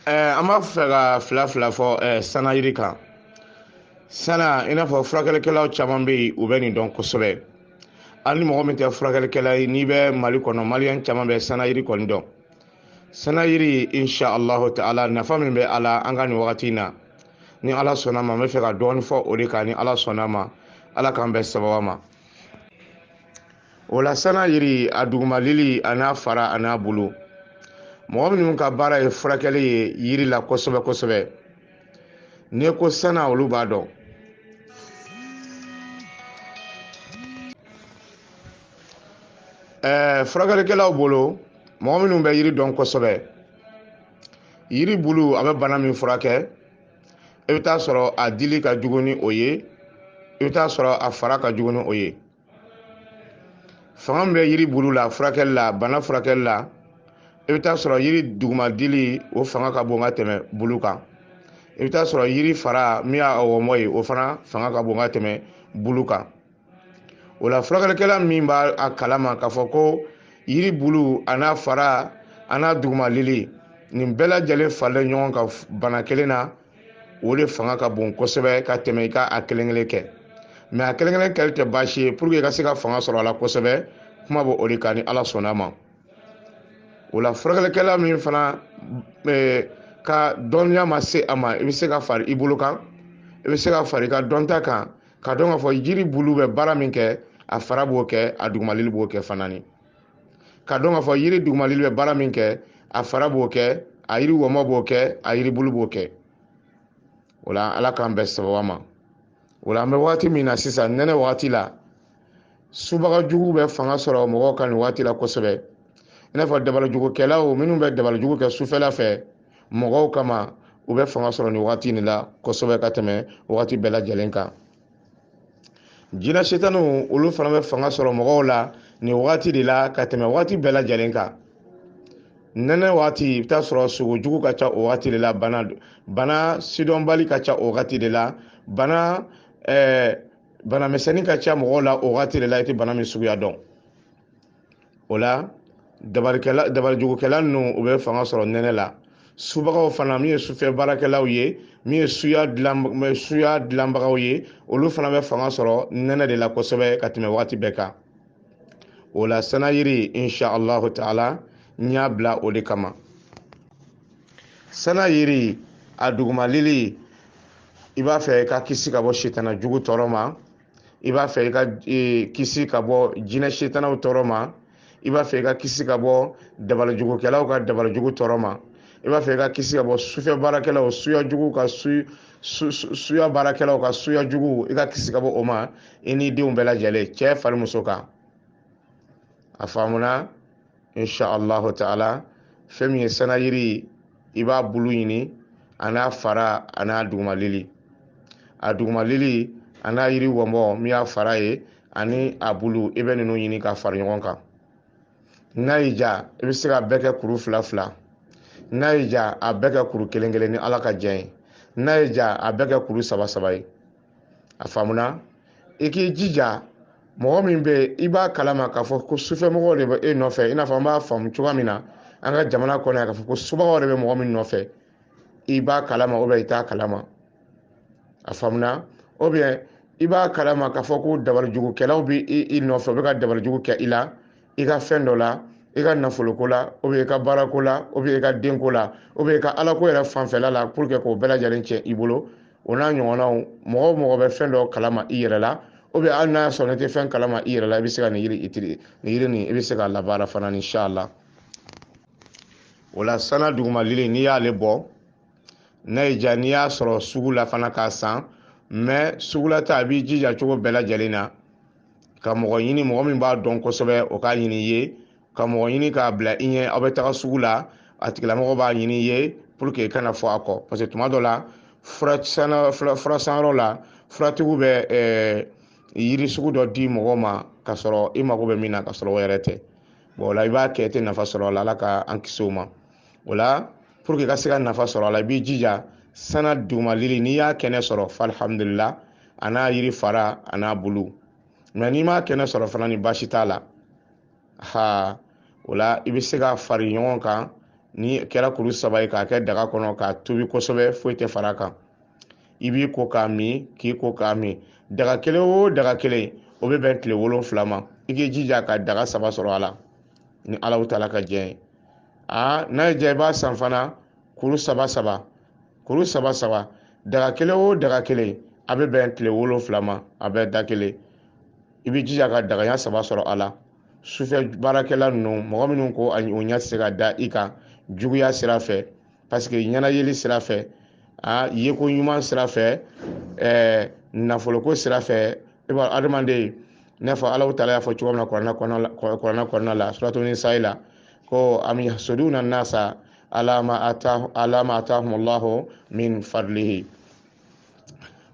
An b'a fɛ ka fila fɔ sana yiri kan. Sana i n'a fɔ furakɛlikɛlaw caman bɛ yen u bɛ nin dɔn kosɛbɛ. Hali ni mɔgɔ min tɛ furakɛlikɛla ye n'i bɛ Mali kɔnɔ maliyɛn caman bɛ sana yiri kɔni dɔn. Sana yiri insha Allahu ta'ala nafa min bɛ a la an ka nin wagati in na. Ni Ala sɔnna ma n bɛ fɛ ka dɔɔni fɔ o de kan ni Ala sɔnna ma. Ala k'an bɛn sababa ma. O la sana yiri a dugumalili a n'a fara a n'a bulu. Mɔgɔ minnu ka baara ye furakɛli ye yiri la kosɛbɛ kosɛbɛ. N'i ko sana olu b'a dɔn. Furakɛlikɛlaw bolo mɔgɔ minnu bɛ yiri dɔn kosɛbɛ. Yiri bulu a bɛ bana min furakɛ. I bɛ taa sɔrɔ a dili ka jugu ni o ye. I bɛ taa sɔrɔ a fara ka jugu ni o ye. Fanga min bɛ yiri bulu la furakɛli la bana furakɛli la. I bɛ taa sɔrɔ yiri duguma dili o fanga ka bon ka tɛmɛ bulu kan. I bɛ taa sɔrɔ yiri fara min y'a wɔmɔ ye o fana fanga ka bon ka tɛmɛ bulu kan. O la furakɛlikɛla min b'a a kalama k'a fɔ ko yiri bulu a n'a fara a n'a dugumalili nin bɛɛ lajɛlen faralen ɲɔgɔn kan bana kelen na o de fanga ka bon kosɛbɛ ka tɛmɛ i ka a kelen kelen kɛ. Mais a kelen kelen kɛli tɛ baasi ye pour que i ka se ka fanga sɔrɔ a la kosɛbɛ kuma bɛ o de kan ni Ala sɔnna ma. O la furakɛlikɛla min fana ka dɔnniya ma se a ma i bɛ se ka fari i bolo kan i bɛ se ka fari i ka dɔnta kan ka dɔn k'a fɔ yiri bulu bɛ baara min kɛ a fara b'o kɛ a dugumalili b'o kɛ fana ni ka dɔn k'a fɔ yiri dugumalili bɛ baara min kɛ a fara b'o kɛ a yiri wɔmɔ b'o kɛ a yiri bulu b'o kɛ. O la Ala k'an bɛn sababa ma. O la an bɛ waati min na sisan nɛnɛ waati la subagajugu bɛ fanga sɔrɔ mɔgɔw ka nin waati la kosɛbɛ. I n'a fɔ dabalajugukɛlaw minnu bɛ dabalajugu kɛ sufɛla fɛ mɔgɔw kama u bɛ fanga sɔrɔ nin waati in la kosɛbɛ ka tɛmɛ waati bɛɛ lajɛlen kan. Jinɛ setaniw olu fana bɛ fanga sɔrɔ mɔgɔw la nin waati de la ka tɛmɛ waati bɛɛ lajɛlen kan. Nɛnɛ waati i bɛ taa sɔrɔ sogojugu ka ca o waati de la bana sidɔnbali ka ca o waati de la bana misɛnnin ka ca mɔgɔw la o waati de la i tɛ bana min suguya dɔn. O la dabalijugukɛla ninnu u bɛ fanga sɔrɔ nɛnɛ la. Subagaw fana min ye sufɛ baarakɛlaw ye min ye suya dilanbagaw ye olu fana bɛ fanga sɔrɔ nɛnɛ de la kosɛbɛ ka tɛmɛ waati bɛɛ kan. O la sana yiri insha Allahu ta'ala n y'a bila o de kama. Sana yiri a dugumalili i b'a fɛ i ka kisi ka bɔ sitana jugu tɔɔrɔ ma. I b'a fɛ i ka kisi ka bɔ jinɛ sitanaw tɔɔrɔ ma. I b'a fɛ i ka kisi ka bɔ dabalajugukɛlaw ka dabalajugu tɔɔrɔ ma. I b'a fɛ i ka kisi ka bɔ sufɛ baarakɛlaw suyajugu ka suya baarakɛlaw ka suyajugu i ka kisi ka bɔ o ma i n'i denw bɛɛ lajɛlen cɛ fari muso kan. A faamuna insha Allahu ta'ala fɛn min ye sana yiri i b'a bulu ɲini a n'a fara a n'a dugumalili. A dugumalili a n'a yiri wɔmɔ min y'a fara ye ani a bulu i bɛ ninnu ɲini ka fara ɲɔgɔn kan. N'a y'i ja i bɛ se ka bɛɛ kɛ kuru fila fila. N'a y'i ja a bɛɛ kɛ kuru kelen kelen ni Ala ka diɲɛ ye. N'a y'i ja a bɛɛ kɛ kuru saba saba ye. A faamuna i k'i jija mɔgɔ min bɛ i b'a kalama k'a fɔ ko sufɛmɔgɔw de bɛ e nɔfɛ i n'a fɔ an b'a faamu cogoya min na an ka jamana kɔnɔ yan k'a fɔ ko subagaw de bɛ mɔgɔ min nɔfɛ i b'a kalama ou bien i t'a kalama. A faamuna ou bien i b'a kalama k'a fɔ ko dabalijugukɛlaw bɛ i nɔfɛ u bɛ ka dabalijugu kɛ i la i ka fɛn dɔ la i ka nafoloko la ou bien i ka baarako la ou bien i ka denko la ou bien i ka alako yɛrɛ fanfɛla la pour que k'o bɛɛ lajɛlen tiɲɛ i bolo o n'a ɲɔgɔnnaw mɔgɔ o mɔgɔ bɛ fɛn dɔ kalama i yɛrɛ la ou bien hali n'a sɔrɔ i tɛ fɛn kalama i yɛrɛ la i bɛ se ka nin yiri nin i bɛ se ka labaara fana inshallah. O la sana dugumalili n'i y'ale bɔ n'a y'i ja n'i y'a sɔrɔ sugu la fana k'a san mais sugu la ta a b'i jija cogo bɛɛ lajɛlen na ka mɔgɔ ɲini mɔgɔ min b'a dɔn kosɛbɛ o k'a ɲini i ye ka mɔgɔ ɲini k'a bila i ɲɛ aw bɛ taga sugu la a tigilamɔgɔ b'a ɲini i ye pour que i kana fɔ a kɔ parce que tuma dɔ la fura sanyɔrɔ la furatigiw bɛ yiri sugu dɔ di mɔgɔ ma ka sɔrɔ i mago bɛ min na ka sɔrɔ o yɛrɛ tɛ. Bon o la i b'a kɛ i tɛ nafa sɔrɔ a la Ala ka an kisi o ma. O la pour que i ka se ka nafa sɔrɔ a la i b'i jija sana dugumalili n'i y'a kɛnɛ sɔrɔ fa alhamdulillah a n'a yiri fara a n'a bulu. Mais n'i m'a kɛnɛ sɔrɔ fana ni baasi t'a la. O la i bɛ se ka fari ɲɔgɔn kan ni kɛra kuru 3 ye k'a kɛ daga kɔnɔ k'a tobi kosɛbɛ foyi tɛ fara kan i b'i ko k'a min k'i ko k'a min daga kelen o daga kelen o bɛ bɛn tile 7 ma i k'i jija ka daga 3 sɔrɔ a la ni Alahu Taala ka diɲɛ ye n'a ye diya i b'a san fana kuru 3 kuru 3 daga kelen o daga kelen a bɛ bɛn tile 7 ma a bɛ da kelen i b'i jija ka daga ɲɛ 3 sɔrɔ a la sufɛ baarakɛla ninnu mɔgɔ minnu ko o ɲɛ tɛ se ka da i kan juguya sira fɛ parce que ɲɛnayeli sira fɛ yeko ɲuman sira fɛ nafoloko sira fɛ i b'a adamaden n'a fɔ Alahu Taala y'a fɔ cogo min na kuranɛ kɔnɔna la suratu Nisa la ko am yahsuduna nasa ala ma atahumullahu min fadlihi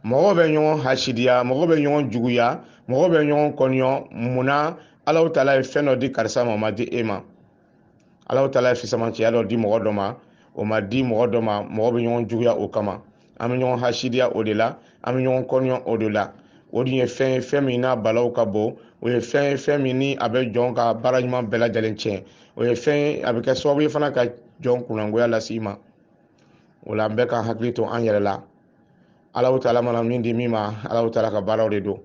mɔgɔ bɛ ɲɔgɔn hasidiya mɔgɔ bɛ ɲɔgɔn juguya mɔgɔ bɛ ɲɔgɔn kɔnɔn munna Alahu Taala ye fɛn dɔ di karisa ma o ma di e ma Alahu Taala ye fisamantiya dɔ di mɔgɔ dɔ ma o ma di mɔgɔ dɔ ma mɔgɔ bɛ ɲɔgɔn juguya o kama an bɛ ɲɔgɔn hasidiya o de la an bɛ ɲɔgɔn kɔnɔn o de la o dun ye fɛn ye fɛn min n'a balaw ka bon o ye fɛn ye fɛn min ni a bɛ jɔn ka baara ɲuman bɛɛ lajɛlen tiɲɛ o ye fɛn ye a bɛ kɛ sababu ye fana ka jɔn kunnangoya lase i ma o la an bɛɛ ka hakili to an yɛrɛ la Alahu Taala mana min di min ma Alahu Taala ka baaraw de don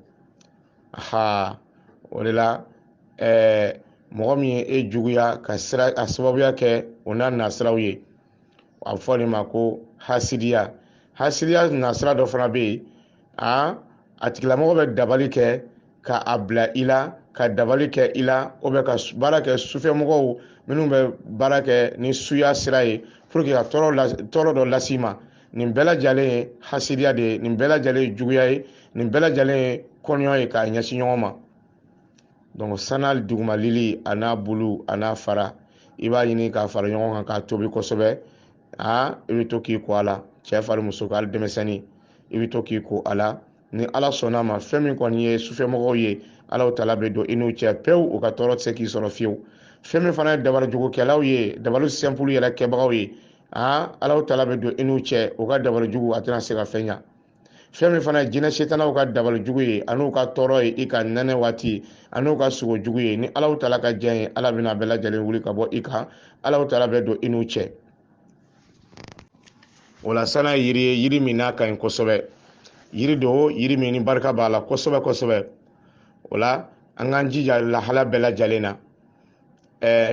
o de la mɔgɔ min ye e juguya ka sira a sababuya kɛ o n'a nasiraw ye a bɛ fɔ de ma ko hasidiya nasira dɔ fana bɛ yen a tigilamɔgɔ bɛ dabali kɛ ka a bila i la ka dabali kɛ i la o bɛ ka baara kɛ sufɛmɔgɔw minnu bɛ baara kɛ ni suya sira ye pour que ka tɔɔrɔ dɔ lase i ma nin bɛɛ lajɛlen ye hasidiya de ye nin bɛɛ lajɛlen ye juguya ye nin bɛɛ lajɛlen ye kɔɲɔ ye k'a ɲɛsin ɲɔgɔn ma donc sana dugumalili a n'a bulu a n'a fara i b'a ɲini k'a fara ɲɔgɔn kan k'a tobi kosɛbɛ i bɛ to k'i ko a la cɛ fari muso hali denmisɛnnin i bɛ to k'i ko a la ni Ala sɔnna ma fɛn min kɔni ye sufɛmɔgɔw ye Alahu Taala bɛ don i n'u cɛ pewu u ka tɔɔrɔ tɛ se k'i sɔrɔ fiyewu fɛn min fana ye dabalijugukɛlaw ye dabali simple yɛrɛ kɛbagaw ye Alahu Taala bɛ don i n'u cɛ u ka dabalijugu a tɛna se ka fɛn ɲa fɛn min fana ye jinɛ setanaw ka dabalijugu ye an'u ka tɔɔrɔ ye i ka nɛnɛ waati an'u ka sogojugu ye ni Alahu Taala ka diɲɛ ye Ala bɛna bɛɛ lajɛlen wuli ka bɔ i kan Alahu Taala bɛ don i n'u cɛ o la sana ye yiri ye yiri min n'a ka ɲi kosɛbɛ yiri do yiri min ni barika b'a la kosɛbɛ kosɛbɛ o la an k'an jija lahala bɛɛ lajɛlen na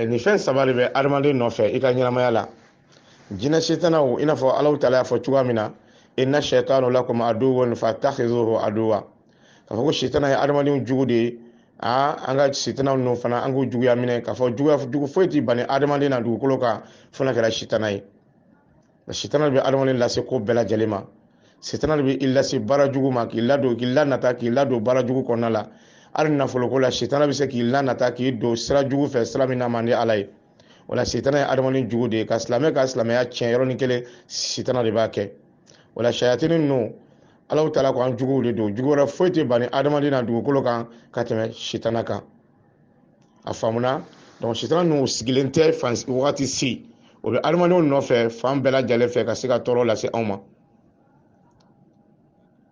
nin fɛn 3 de bɛ adamaden nɔfɛ i ka ɲɛnamaya la jinɛ setanaw i n'a fɔ Alahu Taala y'a fɔ cogoya min na inna shaytana lakum aduwwun fattakhizuhu aduwwa k'a fɔ ko setana ye adamadenw jugu de ye an ka setanaw ninnu fana an k'u juguya minɛ k'a fɔ jugu foyi tɛ bani adamaden na dugukolo kan fo n'a kɛra setana ye setana bɛ adamaden lase ko bɛɛ lajɛlen ma setana bɛ i lase baara jugu ma k'i lanata k'i ladon baara jugu kɔnɔna la hali nafoloko la setana bɛ se k'i lanata k'i don sira jugu fɛ sira min na man di Ala ye o la setana ye adamaden jugu de ye ka silamɛ ka silamɛya tiɲɛ yɔrɔnin kelen setana de b'a kɛ o la sayatini ninnu Alahu Taala ko an juguw de don jugu wɛrɛ foyi tɛ bani adamaden na dugukolo kan ka tɛmɛ setana kan a faamuna donc setana ninnu sigilen tɛ wagati si o bɛ adamadenw nɔfɛ fan bɛɛ lajɛlen fɛ ka se ka tɔɔrɔ lase anw ma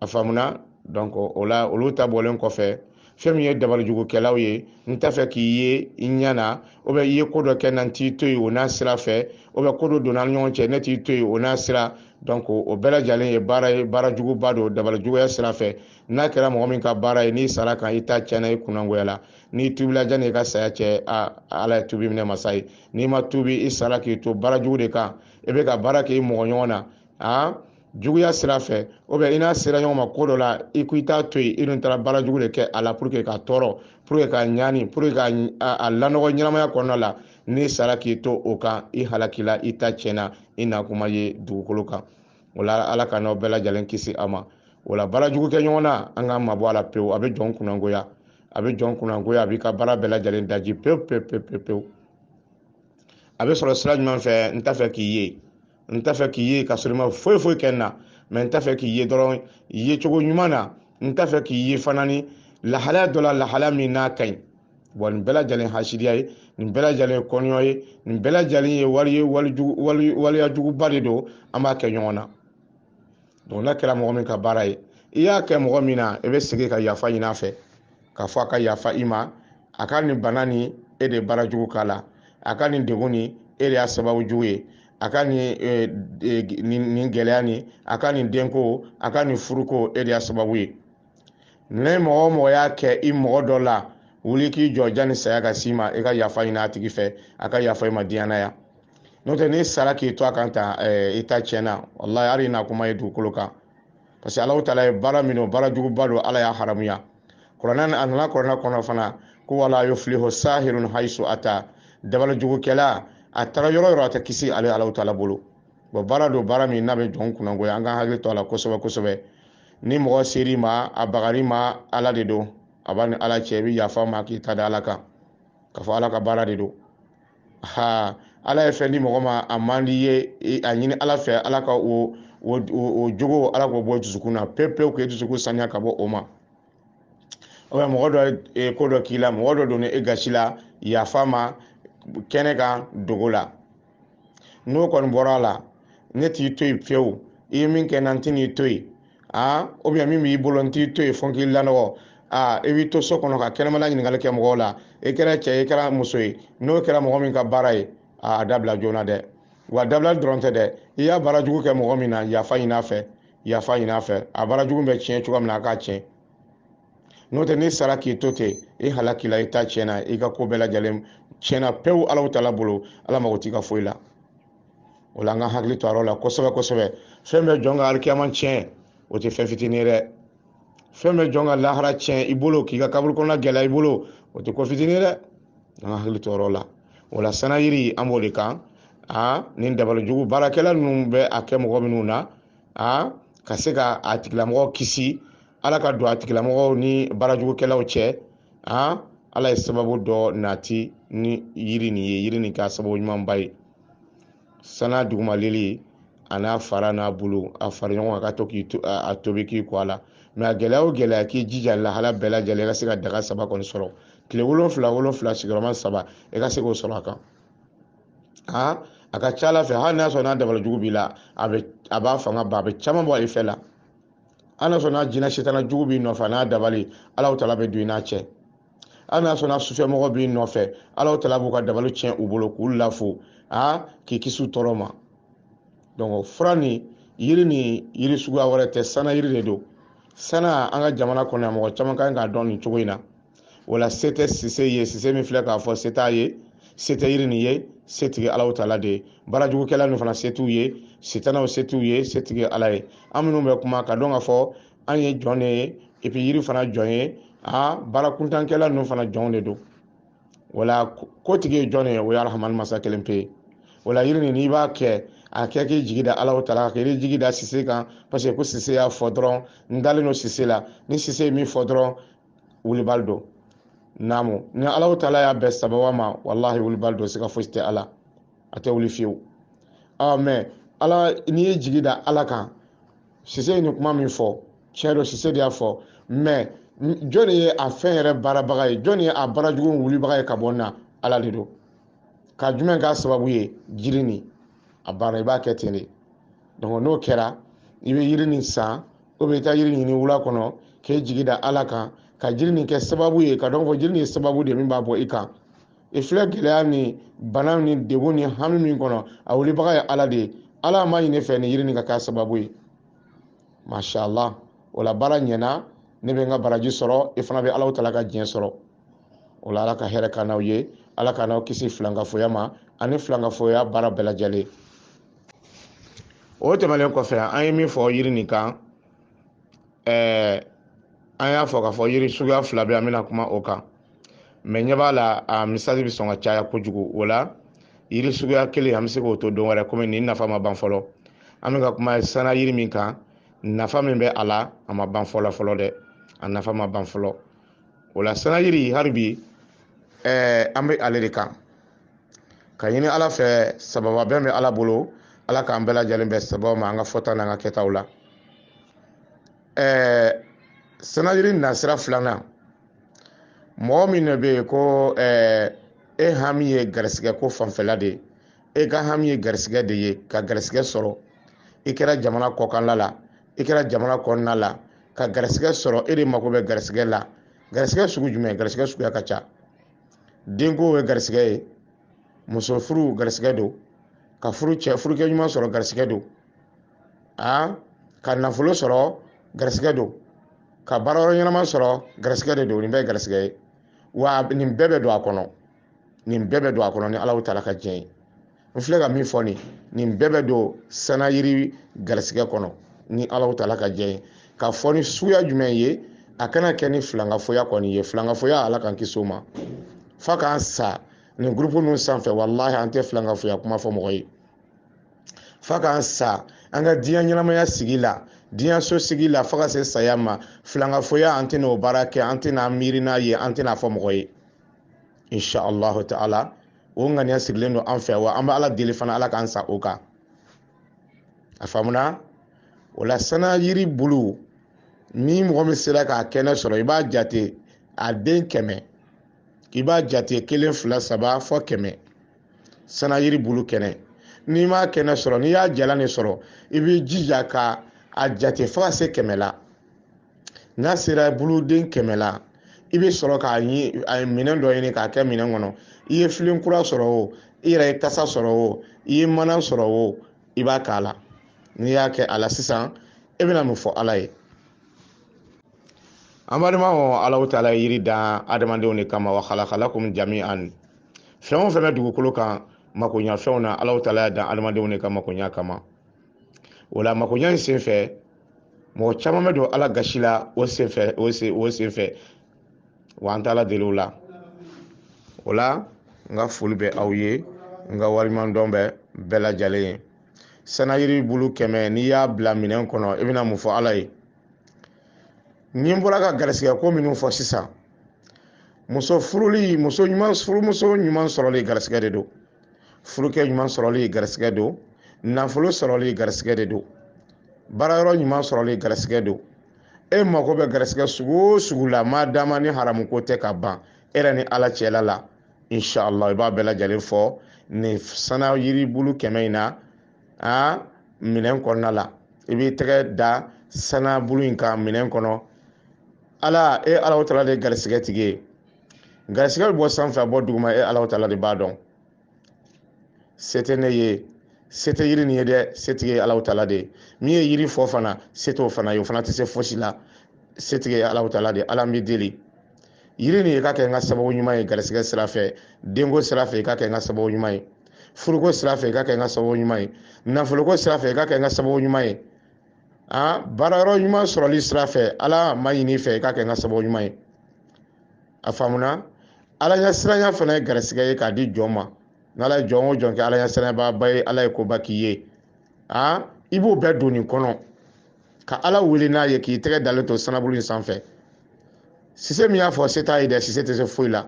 a faamuna donc o la olu ta bɔlen kɔfɛ fɛn min ye dabalijugukɛlaw ye n t'a fɛ k'i ye i ɲɛ na ou bien i ye ko dɔ kɛ na n t'i to yen o n'a sira fɛ ou bien ko dɔ donna an ni ɲɔgɔn cɛ ne t'i to yen o n'a sira donc o bɛɛ lajɛlen ye baara juguba don dabalijuguya sira fɛ n'a kɛra mɔgɔ min ka baara ye n'i sara kan i ta tiɲɛna i kunnangoya la n'i tubila janni i ka saya cɛ Ala ye tubi minɛ masa ye n'i ma tubi i sara k'i to baara jugu de kan i bɛ ka baara kɛ i mɔgɔ ɲɔgɔn na juguya sira fɛ ou bien i n'a sera ɲɔgɔn ma ko dɔ la i ko i t'a to yen i dun taara baara jugu de kɛ a la pour que ka tɔɔrɔ pour que ka ɲani pour que ka a lanɔgɔ ɲɛnamaya kɔnɔna la n'i sara k'i to o kan i halakila i ta tiɲɛna i na kuma ye dugukolo kan o la Ala ka n'aw bɛɛ lajɛlen kisi a ma o la baara jugu kɛ ɲɔgɔn na an k'an mabɔ a la pewu a bɛ jɔn kunnangoya a b'i ka baara bɛɛ lajɛlen daji pewu a bɛ sɔrɔ sira jumɛn fɛ n t'a fɛ k'i ye ka sɔrɔ i ma foyi kɛ n na mais n t'a fɛ k'i ye dɔrɔn ye cogo ɲuman na n t'a fɛ k'i ye fana ni lahalaya dɔ la lahalaya min n'a ka ɲi bon nin bɛɛ lajɛlen hasidiya ye nin bɛɛ lajɛlen kɔɲɔ ye nin bɛɛ lajɛlen ye waliya juguba de don an b'a kɛ ɲɔgɔn na donc n'a kɛra mɔgɔ min ka baara ye i y'a kɛ mɔgɔ min na i bɛ segin ka yafa ɲini a fɛ k'a fɔ a ka yafa i ma a ka nin bana ni e de baara jugu k'a la a ka nin degun ni e de y'a sababu jugu ye a ka nin gɛlɛya nin a ka nin denko a ka nin furuko e de y'a sababu ye ne mɔgɔ o mɔgɔ y'a kɛ i mɔgɔ dɔ la wuli k'i jɔ janni saya ka s'i ma i ka yafa ɲini a tigi fɛ a ka yafa i ma diɲɛna yan n'o tɛ n'i sara k'i to a kan tan i ta tiɲɛna walahi hali n'a kuma ye dugukolo kan parce que Alahu taala ye baara min don baara juguba don Ala y'a haramuya kuranɛ a nana kuranɛ kɔnɔ fana ko wala yuflihu sahirun haisu ata dabali jugukɛla a taara yɔrɔ yɔrɔ a tɛ kisi ale Alahu taala bolo bon baara don baara min n'a bɛ jɔn kunnangoya an ka hakili to a la kosɛbɛ kosɛbɛ ni mɔgɔ ser'i ma a bagari ma Ala de don a b'a ni Ala cɛ i bɛ yafa ma k'i ta da Ala kan k'a fɔ Ala ka baara de don Ala ye fɛn di mɔgɔ ma a man di ye a ɲini Ala fɛ Ala ka o jogo Ala k'o bɔ dusukun na pewu pewu k'e dusukun saniya ka bɔ o ma mɔgɔ dɔ ko dɔ k'i la mɔgɔ dɔ don e gasi la yafa ma kɛnɛ kan dogo la n'o kɔni bɔra a la ne t'i to yen pewu i ye min kɛ na n tɛ n'i to yen ou bien min b'i bolo n t'i to yen fo n k'i lanɔgɔ i b'i to so kɔnɔ ka kɛnɛmana ɲininkali kɛ mɔgɔw la i kɛra cɛ i kɛra muso ye n'o kɛra mɔgɔ min ka baara ye a dabila joona dɛ wa dabila dɔrɔn tɛ dɛ i y'a baara jugu kɛ mɔgɔ min na yafa ɲini a fɛ yafa ɲini a fɛ a baara jugu bɛ tiɲɛ cogoya min na a k'a tiɲɛ n'o tɛ n'i sara k'i to ten i halaki la i ta tiɲɛna i ka ko bɛɛ lajɛlen tiɲɛna pewu Alahu taala bolo Ala mago t'i ka foyi la o la an ka hakili to a yɔrɔ la kosɛbɛ kosɛbɛ fɛn bɛ jɔn ka alikiyama tiɲɛ o tɛ fɛn fitinin ye dɛ fɛn bɛ jɔn ka lahara tiɲɛ i bolo k'i ka kaburu kɔnɔna gɛlɛya i bolo o tɛ ko fitinin ye dɛ an ka hakili to o yɔrɔ la o la sanayiri an b'o de kan nin dabali jugu baarakɛla ninnu bɛ a kɛ mɔgɔ minnu na ka se ka a tigilamɔgɔ kisi Ala ka don a tigilamɔgɔw ni baarajugukɛlaw cɛ Ala ye sababu dɔ nati ni yiri nin ye yiri nin k'a sababu ɲumanba ye sana dugumaleli a n'a fara n'a bolo a fara ɲɔgɔn kan ka to k'i a tobi k'i kɔ a la mais a gɛlɛya o gɛlɛya k'i jija lahala bɛɛ lajɛlen i ka se ka daga 3 kɔni sɔrɔ tile 7 sigiyɔrɔma 3 i ka se k'o sɔrɔ a kan a ka ca Ala fɛ hali n'a sɔrɔ n'a dabali jugu b'i la a b'a fanga ba a bɛ caman bɔ i fɛ la hali n'a sɔrɔ n'a jinɛ sitana jugu b'i nɔfɛ n'a dabali Alahu taala bɛ don i n'a cɛ hali n'a sɔrɔ n'a sufɛmɔgɔ b'i nɔfɛ Alahu taala b'u ka dabali tiɲɛ u bolo k'u lafo k'i kisi u tɔɔrɔ ma donc fura ni yiri suguya wɛrɛ tɛ sana yiri de don sana an ka jamana kɔnɔ yan mɔgɔ caman kan k'a dɔn nin cogo in na o la se tɛ sise ye sise min filɛ k'a fɔ se t'a ye se tɛ yiri nin ye se tigi Alahu taala de ye baarajugukɛla ninnu fana se t'u ye sitanaw se t'u ye se tigi Ala ye an minnu bɛ kuma ka dɔn ka fɔ an ye jɔn de ye et puis yiri fana jɔn ye baara kuntankɛla ninnu fana jɔn de don wala ko tigi ye jɔn ye o ye Arahamani masa kelen pe ye wala yiri nin n'i b'a kɛ a kɛ k'i jigi da Alahu taala kan k'i jigi da sise kan parce que ko sise y'a fɔ dɔrɔn n dalen don sise la ni sise ye min fɔ dɔrɔn wulibali don naamu ni Alahu taala y'a bɛn sababa ma wallahi wulibali don siga fosi tɛ Ala a tɛ wuli fiyewu mais Ala n'i ye jigi da Ala kan sise ye nin kuma min fɔ tiɲɛ don sise de y'a fɔ mais jɔn de ye a fɛn yɛrɛ baarabaga ye jɔn de ye a baarajugu wulibaga ye ka bɔ na Ala de don ka jumɛn k'a sababu ye jiri nin a baara i b'a kɛ ten de donc n'o kɛra i bɛ yiri nin san ou bien i taa yiri ɲini wula kɔnɔ k'e jigi da Ala kan ka jiri nin kɛ sababu ye ka dɔn fɔ jiri nin ye sababu de min b'a bɔ i kan i filɛ gɛlɛya ni bana ni degun ni hami min kɔnɔ a wulibaga ye Ala de ye Ala ma ɲini fɛ ni yiri nin ka k'a sababu ye masha Allah o la baara ɲɛna ne bɛ n ka baraji sɔrɔ i fana bɛ Alahu taala ka diɲɛ sɔrɔ o la Ala ka hɛrɛ ka n'aw ye Ala ka n'aw kisi filankafoya ma ani filankafoya baara bɛɛ lajɛlen o tɛmɛnen kɔfɛ an ye min fɔ yiri nin kan an y'a fɔ k'a fɔ yiri suguya 2 bɛ an bɛna kuma o kan mais ɲɛ b'a la a misali bɛ sɔn ka caya kojugu o la yiri suguya kelen an bɛ se k'o to don wɛrɛ komi nin nafa ma ban fɔlɔ an bɛ ka kuma sana yiri min kan nafa min bɛ a la a ma ban fɔlɔ dɛ a nafa ma ban fɔlɔ o la sana yiri hali bi an bɛ ale de kan ka ɲini Ala fɛ sababa bɛn bɛ Ala bolo Ala k'an bɛɛ lajɛlen bɛ sababu ma an ka fɔta n'an ka kɛtaw la sana yiri nasira 2nan mɔgɔ min de bɛ yen ko e hami ye garisigɛ ko fanfɛla de ye e ka hami ye garisigɛ de ye ka garisigɛ sɔrɔ i kɛra jamana kɔkanla la i kɛra jamana kɔnɔna la ka garisigɛ sɔrɔ e de mako bɛ garisigɛ la garisigɛ sugu jumɛn garisigɛ suguya ka ca denko ye garisigɛ ye muso furu garisɛgɛ don ka furukɛ ɲuman sɔrɔ garisɛgɛ don ka nafolo sɔrɔ garisɛgɛ don ka baarayɔrɔ ɲɛnama sɔrɔ garisɛgɛ de don nin bɛɛ ye garisɛgɛ ye wa nin bɛɛ bɛ don a kɔnɔ nin bɛɛ bɛ don a kɔnɔ ni Alahu Taala ka diɲɛ ye n filɛ ka min fɔ nin bɛɛ bɛ don sana yiri garisɛgɛ kɔnɔ ni Alahu Taala ka diɲɛ ye ka fɔ ni suguya jumɛn ye a kana kɛ ni filankafoya kɔni ye filankafoya Ala k'an kisi o ma fa k'an sa nin groupe ninnu sanfɛ wallahi an tɛ filankafoya kuma fɔ mɔgɔ ye fa k'an sa an ka diɲɛ ɲɛnamaya sigi la diɲɛ so sigi la fa ka se saya ma filankafoya an tɛna o baara kɛ an tɛna miiri n'a ye an tɛna fɔ mɔgɔ ye inshallah ta'ala o ŋaniya sigilen don an fɛ wa an bɛ Ala deli fana Ala k'an sa o kan a faamuna o la sana yiri bulu ni mɔgɔ min sera k'a kɛnɛ sɔrɔ i b'a jate a den 100 i b'a jate 1 2 3 fɔ 100 sana yiri bulu kɛnɛ n'i m'a kɛnɛ sɔrɔ n'i y'a jalan de sɔrɔ i b'i jija ka a jate fo ka se 100 la n'a sera buluden 100 la i bɛ sɔrɔ k'a minɛn dɔ ɲini k'a kɛ minɛn kɔnɔ i ye filen kura sɔrɔ o i yɛrɛ ye tasa sɔrɔ o i ye mana sɔrɔ o i b'a k'a la n'i y'a kɛ a la sisan e bɛna mun fɔ Ala ye an balimaw Alahu Taala ye yiri da adamadenw de kama wa khalaqalakum jami'an fɛn o fɛn bɛ dugukolo kan makoɲa fɛnw na Alahu Taala y'a dan adamadenw de kama makoɲa kama o la makoɲa in senfɛ mɔgɔ caman bɛ don Ala gasi la o senfɛ wa an t'Ala deli o la o la n ka foli bɛ aw ye n ka wariɲumandɔn bɛ bɛɛ lajɛlen ye sana yiri bulu 100 n'i y'a bila minɛn kɔnɔ i bɛna mun fɔ Ala ye ni n bɔra ka garisɛgɛ ko minnu fɔ sisan furumuso ɲuman sɔrɔli garisɛgɛ de don furukɛ ɲuman sɔrɔli garisɛgɛ don nafolo sɔrɔli garisɛgɛ de don baarayɔrɔ ɲuman sɔrɔli garisɛgɛ don e mako bɛ garisɛgɛ sugu o sugu la maa dama ni haramu ko tɛ ka ban e yɛrɛ ni Ala cɛla la inshallah i b'a bɛɛ lajɛlen fɔ ni sana yiri bulu 100 in na minɛn kɔnɔna la i b'i tɛgɛ da sana bulu in kan minɛn kɔnɔ Alahu Taala de garisɛgɛ tigi ye garisɛgɛ bɛ bɔ sanfɛ a bɔ duguma Alahu Taala de b'a dɔn se tɛ ne ye se tɛ yiri nin ye dɛ setigi ye Alahu Taala de min ye yiri fɔ fana se t'o fana ye o fana tɛ se fosi la setigi ye Alahu Taala de Ala b'i deli yiri nin i ka kɛ n ka sababu ɲuman ye garisɛgɛ sira fɛ denko sira fɛ i ka kɛ n ka sababu ɲuman ye furuko sira fɛ i ka kɛ n ka sababu ɲuman ye nafoloko sira fɛ i ka kɛ n ka sababu ɲuman ye baarayɔrɔ ɲuman sɔrɔli sira fɛ Ala ma ɲini fɛ i ka kɛ n ka sababu ɲuman ye a faamuna Ala ɲɛ siranya fana ye garisɛgɛ ye k'a di jɔn ma n'Ala ye jɔn o jɔn kɛ Ala ɲɛ siranyabaaba ye Ala ye koba k'i ye i b'o bɛɛ don nin kɔnɔ ka Ala wele n'a ye k'i tɛgɛ dalen to sanabulu in sanfɛ Sise min y'a fɔ se t'a ye dɛ Sise tɛ se foyi la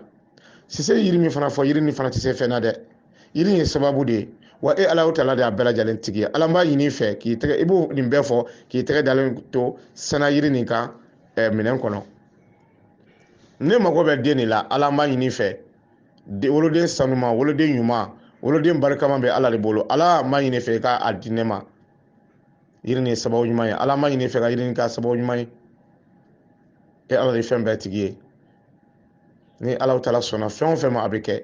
Sise yiri min fana fɔ yiri nin fana tɛ se fɛn na dɛ yiri ye sababu de ye wa Alahu Taala de y'a bɛɛ lajɛlen tigi ye Ala b'a ɲini fɛ k'i tɛgɛ i b'o nin bɛɛ fɔ k'i tɛgɛ dalen to sana yiri nin kan minɛn kɔnɔ ne mago bɛ den de la Ala b'a ɲini fɛ woloden sanuma woloden ɲuman woloden barikama bɛ Ala de bolo Ala m'a ɲini fɛ i k'a di ne ma yiri nin ye sababu ɲuman ye Ala m'a ɲini fɛ ka yiri nin k'a sababu ɲuman ye Ala de fɛn bɛɛ tigi ye ni Alahu Taala sɔnna fɛn o fɛn ma a bɛ kɛ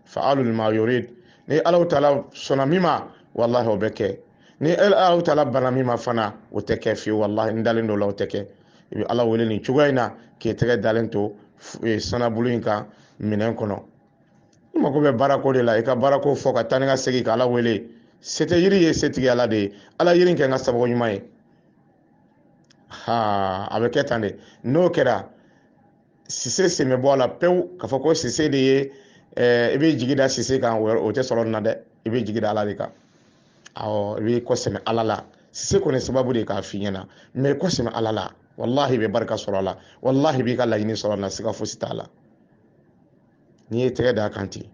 fa'alul lima yurid ni Alahu Taala sɔnna min ma wallahi o bɛ kɛ ni Alahu Taala bana min ma fana o tɛ kɛ fiyewu wallahi n dalen don la o tɛ kɛ i bɛ Ala wele nin cogoya in na k'i tɛgɛ dalen to sanabulu in kan minɛn kɔnɔ i mago bɛ baarako de la i ka baarako fɔ ka taa ni ka segin ka Ala wele se tɛ yiri ye setigi Ala de ye Ala yiri in kɛ n ka sababu ɲuman ye a bɛ kɛ tan de n'o kɛra Sise sen bɛ bɔ a la pewu k'a fɔ ko Sise de ye i bɛ jigi da Sise kan o tɛ sɔrɔ nin na dɛ i bɛ jigi da Ala de kan i bɛ kɔsɛmɛ Ala la Sise kɔni sababu de k'a f'i ɲɛna mais kɔsɛmɛ Ala la wallahi i bɛ barika sɔrɔ a la wallahi i b'i ka laɲini sɔrɔ a la siga fosi t'a la n'i ye tɛgɛ d'a kan ten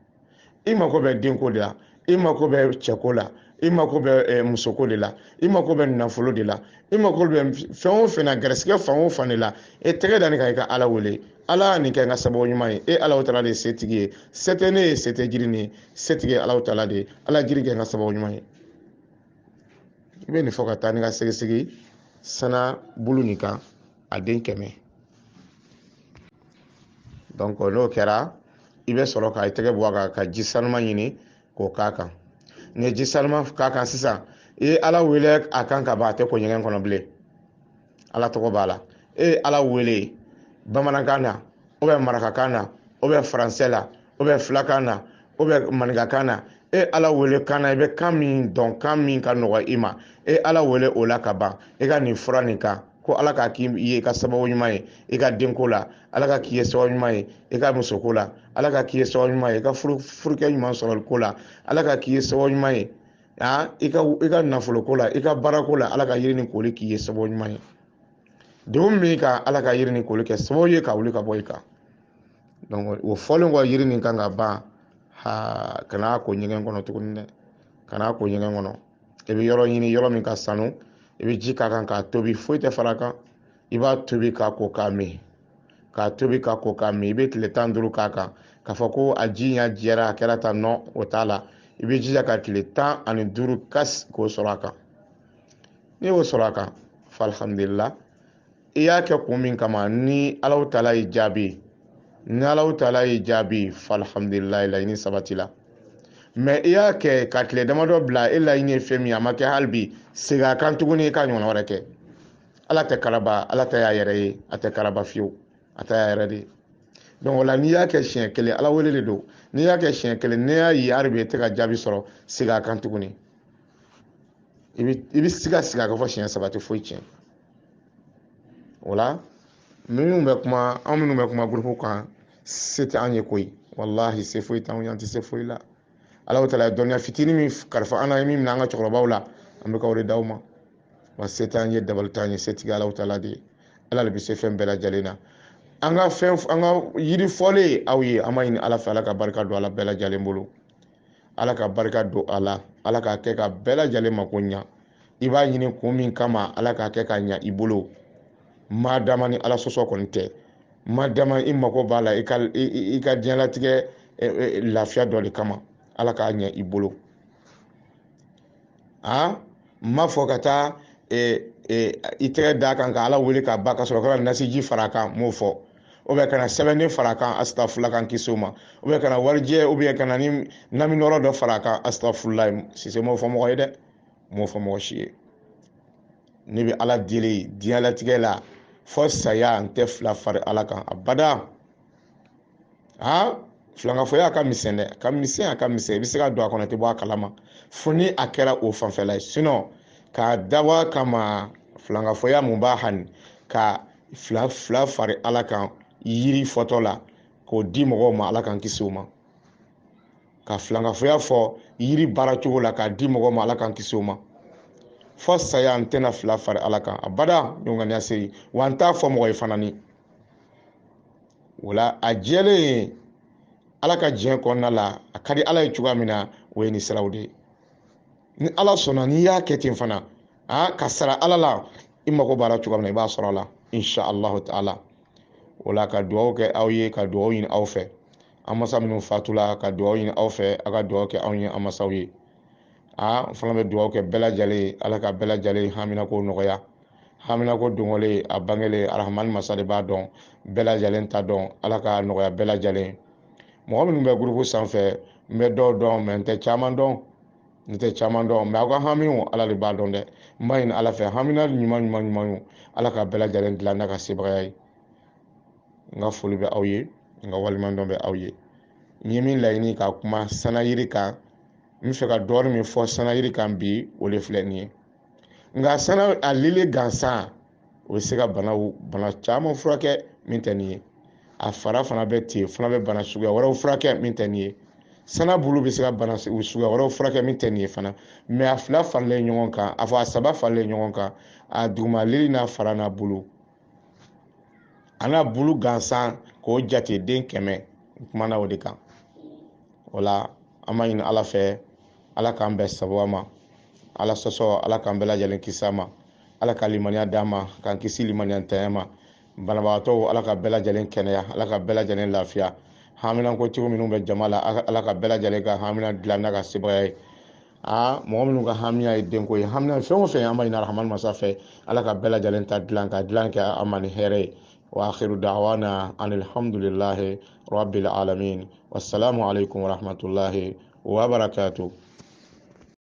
i mako bɛ denko de la i mako bɛ cɛko la i mako bɛ musoko de la i mako bɛ nafolo de la i mako bɛ fɛn o fɛn na garisɛgɛ fan o fan de la e tɛgɛ da nin kan i ka Ala wele Ala nin kɛ n ka sababu ɲuman ye Alahu Taala de ye setigi ye se tɛ ne ye se tɛ jiri nin ye setigi ye Alahu Taala de ye Ala jiri kɛ n ka sababu ɲuman ye i bɛ nin fɔ ka taa ni ka segisigi sana bulu nin kan a den 100 donc n'o kɛra i bɛ sɔrɔ ka i tɛgɛ bɔ a kan ka ji sanuma ɲini k'o k'a kan ni ye ji sanuma k'a kan sisan i ye ala wele a kan ka ban a tɛ ko ɲɛgɛn kɔnɔ bilen ala tɔgɔ b'a la e ye ala wele bamanankan na ou bien marakakan na ou bien faransɛ la ou bien filakan na ou bien maninkakan na e ala wele kan na i bɛ kan min dɔn kan min ka nɔgɔ i ma e ala wele o la ka ban i ka nin fura nin kan ko ala ka k'i ye i ka sababu ɲuman ye i ka denko la ala ka k'i ye sababu ɲuman ye i ka musoko la ala ka k'i ye sababu ɲuman ye i ka furukɛ ɲuman sɔrɔli ko la ala ka k'i ye sababu ɲuman ye i ka nafoloko la i ka baarako la ala ka yiri ni koli k'i ye sababu ɲuman ye degun min ka ala ka yiri ni koli kɛ sababu ye ka wuli ka bɔ i kan donc o fɔlen kɔ yiri nin kan ka ban kana ko ɲɛgɛn kɔnɔ tuguni dɛ kana ko ɲɛgɛn kɔnɔ i bɛ yɔrɔ ɲini yɔrɔ min ka sanu i bɛ ji k'a kan k'a tobi foyi tɛ fara a kan i b'a tobi k'a ko k'a min k'a tobi k'a ko k'a min i bɛ tile 15 k'a kan k'a fɔ ko a ji ɲa jɛra a kɛra tan nɔ o t'a la i bɛ jija ka tile 15 kasi k'o sɔrɔ a kan n'i y'o sɔrɔ a kan fa alhamdulillah i y'a kɛ kun min kama ni Alahu Taala y'i jaabi ni Alahu Taala y'i jaabi fa alhamdulillah laɲini sabatila mais i y'a kɛ ka tile damadɔ bila e laɲini ye fɛn min a ma kɛ hali bi segin a kan tuguni i ka ɲɔgɔn wɛrɛ kɛ ala tɛ karaba ala tɛ y'a yɛrɛ ye a tɛ karaba fiyewu a tɛ y'a yɛrɛ de donc o la n'i y'a kɛ siɲɛ kelen ala wele de don n'i y'a kɛ siɲɛ kelen n'i y'a ye hali bi i tɛ ka jaabi sɔrɔ segin a kan tuguni i bɛ siga a kan fɔ siɲɛ 3 tɛ foyi tiɲɛ o la minnu bɛ kuma anw minnu bɛ kuma groupe kan se tɛ an ye koyi wallahi se foyi t'anw ye an tɛ se foyi la Alahu Taala ye dɔnniya fitinin min kalifa an na min minɛ an ka cɛkɔrɔbaw la an bɛ ka o de d'aw ma wa se t'an ye dabali t'an ye se tigi Alahu Taala de ye ala de bɛ se fɛn bɛɛ lajɛlen na an ka yiri fɔlen aw ye an b'a ɲini ala fɛ ala ka barika don ala bɛɛ lajɛlen bolo ala ka barika don a la ala k'a kɛ ka bɛɛ lajɛlen mako ɲa i b'a ɲini kun min kama ala k'a kɛ ka ɲa i bolo maa dama ni ala sɔsɔ kɔni tɛ maa dama i mako b'a la i ka diɲɛlatigɛ lafiya dɔ de kama ala k'a ɲɛ i bolo ma fɔ ka taa i tɛgɛ d'a kan ka ala wele k'a ba ka sɔrɔ ka nasiji fara a kan m'o fɔ ou bien kana sɛbɛnni fara a kan astafurla kan kisi o ma ou bien kana warijɛ ou bien kana ni naminɔrɔ dɔ fara a kan astafurla sise m'o fɔ mɔgɔ ye dɛ m'o fɔ mɔgɔ si ye ne bɛ ala deli diɲɛlatigɛ la fɔ saya n tɛ fila fari ala kan abada filankafɔya ka misɛn dɛ ka misɛn a ka misɛn i bɛ se ka don a kɔnɔ i tɛ bɔ a kalama fo ni a kɛra o fanfɛla ye sinon k'a dabɔ kama filankafɔya mun b'a hani ka fila fari ala kan yiri fɔtɔ la k'o di mɔgɔw ma ala kan kisi o ma ka filankafɔya fɔ yiri baara cogo la k'a di mɔgɔw ma ala kan kisi o ma fɔ saya n tɛna fila fari ala kan abada ɲɔgɔnya seri wa n t'a fɔ mɔgɔ ye fana ni o la a jɛlen ala ka diɲɛ kɔnɔna la a ka di ala ye cogoya min na o ye nin siraw de ye ni ala sɔnna n'i y'a kɛ ten fana ka sara ala la i mago b'a la cogoya min na i b'a sɔrɔ a la insha allahu ta'ala o la ka dugawu kɛ aw ye ka dugawu ɲini aw fɛ an masa minnu fatula ka dugawu ɲini aw fɛ a ka dugawu kɛ anw ye an masaw ye n fana bɛ dugawu kɛ bɛɛ lajɛlen ala ka bɛɛ lajɛlen haminako nɔgɔya haminako dongɔlen a bangelen arahamani masa de b'a dɔn bɛɛ lajɛlen ta dɔn ala ka nɔgɔya bɛɛ lajɛlen mɔgɔ minnu bɛ groupe sanfɛ n bɛ dɔw dɔn mais n tɛ caman dɔn mais aw ka hamiw ala de b'a dɔn dɛ n b'a ɲini ala fɛ hamina ɲuman ala ka bɛɛ lajɛlen dilan n'a ka sebagaya ye n ka foli bɛ aw ye n ka walimadɔn bɛ aw ye n ye min laɲini ka kuma sanayiri kan n fɛ ka dɔɔni min fɔ sanayiri kan bi o de filɛ nin ye nka sana a lili gansan o bɛ se ka bana caman furakɛ min tɛ nin ye a fara fana bɛ ten fana bɛ bana suguya wɛrɛw furakɛ min tɛ nin ye sana bulu bɛ se ka bana suguya wɛrɛw furakɛ min tɛ nin ye fana mais a fila faralen ɲɔgɔn kan a fɔ a saba faralen ɲɔgɔn kan a duguma lili n'a fara n'a bulu a n'a bulu gansan k'o jate den 100 kumana o de kan o la an b'a ɲini ala fɛ ala k'an bɛɛ sababu ma ala sɔsɔ ala k'an bɛɛ lajɛlen kisi a ma ala ka limaniya d'an ma k'an kisi limaniya ntanya ma banabagatɔw ala ka bɛɛ lajɛlen kɛnɛya ala ka bɛɛ lajɛlen lafiya hamina ko cogo minnu bɛ jama la ala ka bɛɛ lajɛlen ka hamina dilan n'a ka sebagaya ye mɔgɔ minnu ka hamiya ye denko ye hamina fɛn o fɛn an b'a ɲini arahamani masa fɛ ala ka bɛɛ lajɛlen ta dilan ka dilan kɛ an ma ni hɛrɛ ye wa akhiru da'wana anil hamdulillahi rabbil alamin. Wassalamu alaikum wa rahmatullahi wa barakatuh.